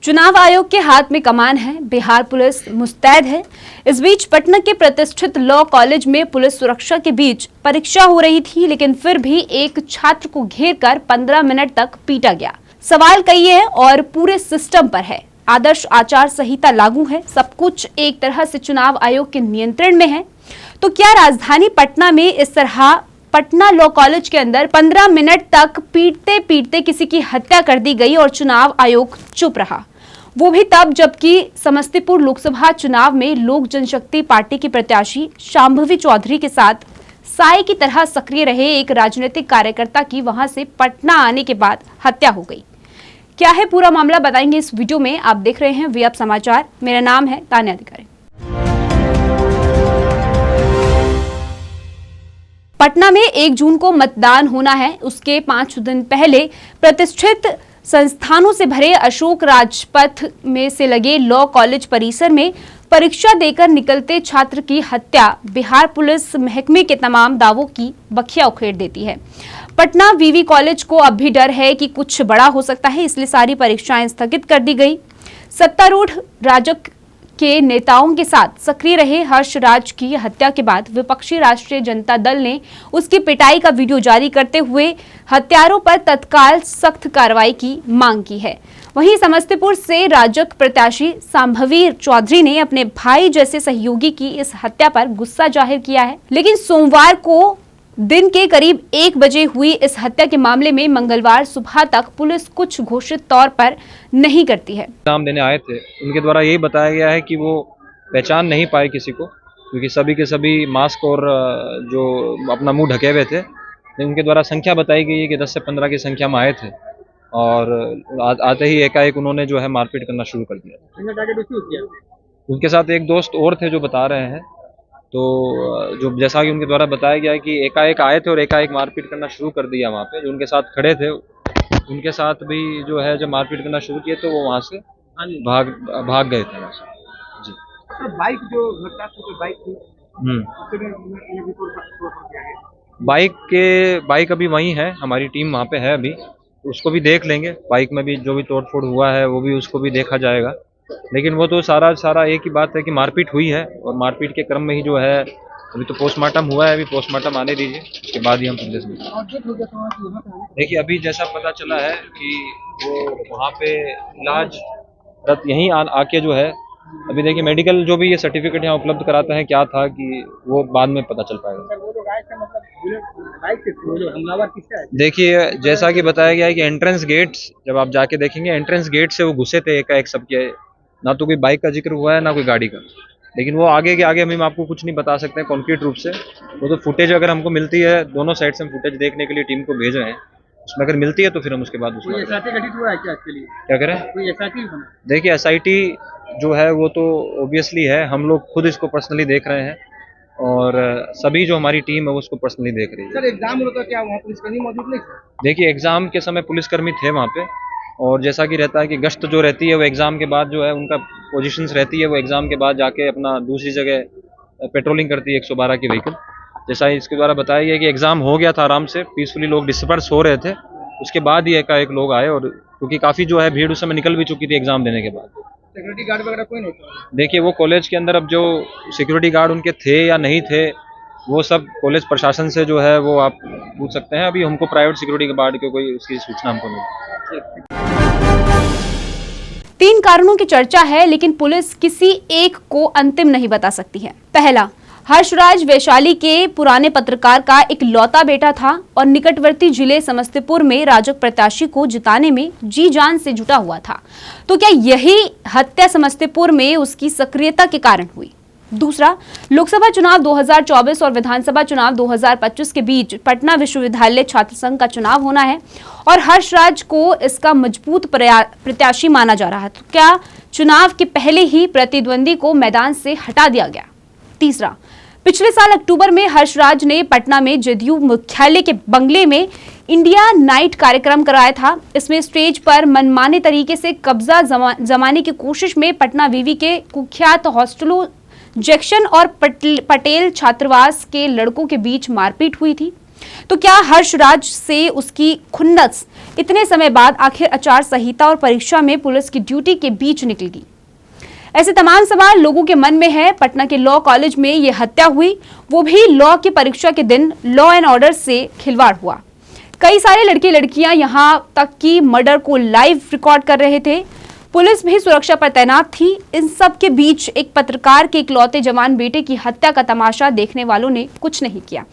चुनाव आयोग के हाथ में कमान है, बिहार पुलिस मुस्तैद है। इस बीच पटना के प्रतिष्ठित लॉ कॉलेज में पुलिस सुरक्षा के बीच परीक्षा हो रही थी, लेकिन फिर भी एक छात्र को घेरकर 15 मिनट तक पीटा गया। सवाल कई है और पूरे सिस्टम पर है। आदर्श आचार संहिता लागू है, सब कुछ एक तरह से चुनाव आयोग के नियंत्रण में है। तो क्या राजधानी पटना में इस तरह पटना लॉ कॉलेज के अंदर 15 मिनट तक पीटते पीटते किसी की हत्या कर दी गई और चुनाव आयोग चुप रहा? वो भी तब जबकि समस्तीपुर लोकसभा चुनाव में लोक जनशक्ति पार्टी की प्रत्याशी शांभवी चौधरी के साथ साए की तरह सक्रिय रहे एक राजनीतिक कार्यकर्ता की वहां से पटना आने के बाद हत्या हो गई। क्या है पूरा मामला, बताएंगे इस वीडियो में। आप देख रहे हैं वी अब समाचार। मेरा नाम है तान्या अधिकारी। पटना में 1 जून को मतदान होना है। उसके 5 दिन पहले प्रतिष्ठित संस्थानों से भरे अशोक राजपथ में से लगे लॉ कॉलेज परिसर में परीक्षा देकर निकलते छात्र की हत्या बिहार पुलिस महकमे के तमाम दावों की बखिया उखेड़ देती है। पटना वीवी कॉलेज को अब भी डर है कि कुछ बड़ा हो सकता है, इसलिए सारी परीक्षाएं स्थगित कर दी गई। सत्तारूढ़ राजग के नेताओं के साथ सक्रिय रहे हर्षराज की हत्या के बाद विपक्षी राष्ट्रीय जनता दल ने उसकी पिटाई का वीडियो जारी करते हुए हत्यारों पर तत्काल सख्त कार्रवाई की मांग की है। वहीं समस्तीपुर से राजग प्रत्याशी शांभवी चौधरी ने अपने भाई जैसे सहयोगी की इस हत्या पर गुस्सा जाहिर किया है, लेकिन सोमवार को दिन के करीब 1 बजे हुई इस हत्या के मामले में मंगलवार सुबह तक पुलिस कुछ घोषित तौर पर नहीं करती है। एग्जाम देने आए थे, उनके द्वारा यही बताया गया है कि वो पहचान नहीं पाए किसी को, क्योंकि सभी के सभी मास्क और जो अपना मुंह ढके हुए थे। उनके द्वारा संख्या बताई गई है कि 10 से 15 की संख्या में आए थे और आते ही एकाएक उन्होंने जो है मारपीट करना शुरू कर दिया। उनके साथ एक दोस्त और थे जो बता रहे हैं, तो जो जैसा कि उनके द्वारा बताया गया है कि एकाएक आए थे और एकाएक मारपीट करना शुरू कर दिया। वहाँ पे जो उनके साथ खड़े थे उनके साथ भी जो है जब मारपीट करना शुरू किए तो वो वहाँ से भाग गए थे वहाँ से। जी तो बाइक जो घटना थी, बाइक थी बाइक अभी वहीं है, हमारी टीम वहाँ पे है अभी, उसको भी देख लेंगे। बाइक में भी जो भी तोड़फोड़ हुआ है वो भी उसको भी देखा जाएगा, लेकिन वो तो सारा एक ही बात है कि मारपीट हुई है और मारपीट के क्रम में ही जो है अभी तो पोस्टमार्टम हुआ है, अभी पोस्टमार्टम आने दीजिए, उसके बाद ही हम पुलिस में। देखिए अभी जैसा पता चला है कि वो वहाँ पे इलाज रत यहीं आके जो है, अभी देखिए मेडिकल जो भी ये सर्टिफिकेट यहाँ उपलब्ध कराते हैं क्या था कि वो बाद में पता चल पाएगा। देखिए जैसा कि बताया गया है कि एंट्रेंस गेट, जब आप जाके देखेंगे एंट्रेंस गेट से वो घुसे थे एकाएक सबके, ना तो कोई बाइक का जिक्र हुआ है ना कोई गाड़ी का, लेकिन वो आगे के आगे हम आपको कुछ नहीं बता सकते हैं कॉन्क्रीट रूप से। वो तो फुटेज अगर हमको मिलती है, दोनों साइड से हम फुटेज देखने के लिए टीम को भेज रहे हैं, उसमें अगर मिलती है तो फिर हम उसके बाद उसमें क्या करें। देखिए SIT जो है वो तो ऑब्वियसली है, हम लोग खुद इसको पर्सनली देख रहे हैं और सभी जो हमारी टीम है वो उसको पर्सनली देख रही है। सर एग्जाम होता क्या वहाँ पुलिसकर्मी मौजूद नहीं थे? देखिए एग्जाम के समय पुलिसकर्मी थे वहाँ पे, और जैसा कि रहता है कि गश्त जो रहती है वो एग्जाम के बाद जो है उनका पोजीशंस रहती है, वो एग्जाम के बाद जाके अपना दूसरी जगह पेट्रोलिंग करती है 112 की व्हीकल। जैसा इसके द्वारा बताया गया कि एग्जाम हो गया था आराम से, पीसफुली लोग डिस्पर्स हो रहे थे, उसके बाद ही एकाएक लोग आए, और क्योंकि काफ़ी जो है भीड़ उस समय निकल भी चुकी थी एग्जाम देने के बाद। सिक्योरिटी गार्ड वगैरह कोई नहीं था? देखिए वो कॉलेज के अंदर अब जो सिक्योरिटी गार्ड उनके थे या नहीं थे वो सब कॉलेज प्रशासन से जो है वो आप पूछ सकते हैं। अभी हमको प्राइवेट सिक्योरिटी गार्ड की कोई उसकी सूचना हमको नहीं। 3 कारणों की चर्चा है, लेकिन पुलिस किसी एक को अंतिम नहीं बता सकती है। पहला, हर्षराज वैशाली के पुराने पत्रकार का इकलौता बेटा था और निकटवर्ती जिले समस्तीपुर में राजग प्रत्याशी को जिताने में जी जान से जुटा हुआ था। तो क्या यही हत्या समस्तीपुर में उसकी सक्रियता के कारण हुई? दूसरा, लोकसभा चुनाव 2024 और विधानसभा चुनाव 2025 के बीच पटना विश्वविद्यालय छात्र संघ का चुनाव होना है और हर्षराज को इसका मजबूत प्रत्याशी माना जा रहा है। तो क्या चुनाव के पहले ही प्रतिद्वंदी को मैदान से हटा दिया गया? तीसरा, पिछले साल अक्टूबर में हर्षराज ने पटना में जदयू मुख्यालय के बंगले में इंडिया नाइट कार्यक्रम कराया था। इसमें स्टेज पर मनमाने तरीके से कब्जा जमाने की कोशिश में पटना वीवी के कुख्यात हॉस्टलों जैक्सन और पटेल छात्रावास के लड़कों के बीच मारपीट हुई थी। तो क्या हर्षराज से उसकी खुन्नस इतने समय बाद आखिर आचार संहिता और परीक्षा में पुलिस की ड्यूटी के बीच निकल गई। ऐसे तमाम सवाल लोगों के मन में है। पटना के लॉ कॉलेज में ये हत्या हुई, वो भी लॉ की परीक्षा के दिन। लॉ एंड ऑर्डर से खिलवाड़ हुआ। कई सारे लड़के लड़कियां यहां तक कि मर्डर को लाइव रिकॉर्ड कर रहे थे। पुलिस भी सुरक्षा पर तैनात थी। इन सब के बीच एक पत्रकार के इकलौते जवान बेटे की हत्या का तमाशा देखने वालों ने कुछ नहीं किया।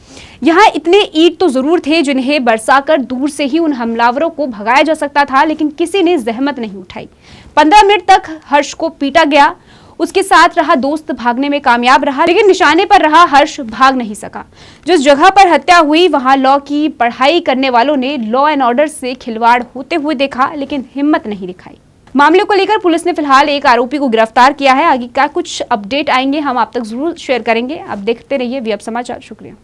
यहाँ इतने ईंट तो जरूर थे जिन्हें बरसाकर दूर से ही उन हमलावरों को भगाया जा सकता था, लेकिन किसी ने जहमत नहीं उठाई। 15 मिनट तक हर्ष को पीटा गया। उसके साथ रहा दोस्त भागने में कामयाब रहा, लेकिन निशाने पर रहा हर्ष भाग नहीं सका। जिस जगह पर हत्या हुई वहां लॉ की पढ़ाई करने वालों ने लॉ एंड ऑर्डर से खिलवाड़ होते हुए देखा, लेकिन हिम्मत नहीं दिखाई। मामले को लेकर पुलिस ने फिलहाल एक आरोपी को गिरफ्तार किया है। आगे का कुछ अपडेट आएंगे हम आप तक जरूर शेयर करेंगे। आप देखते रहिए वी अब समाचार। शुक्रिया।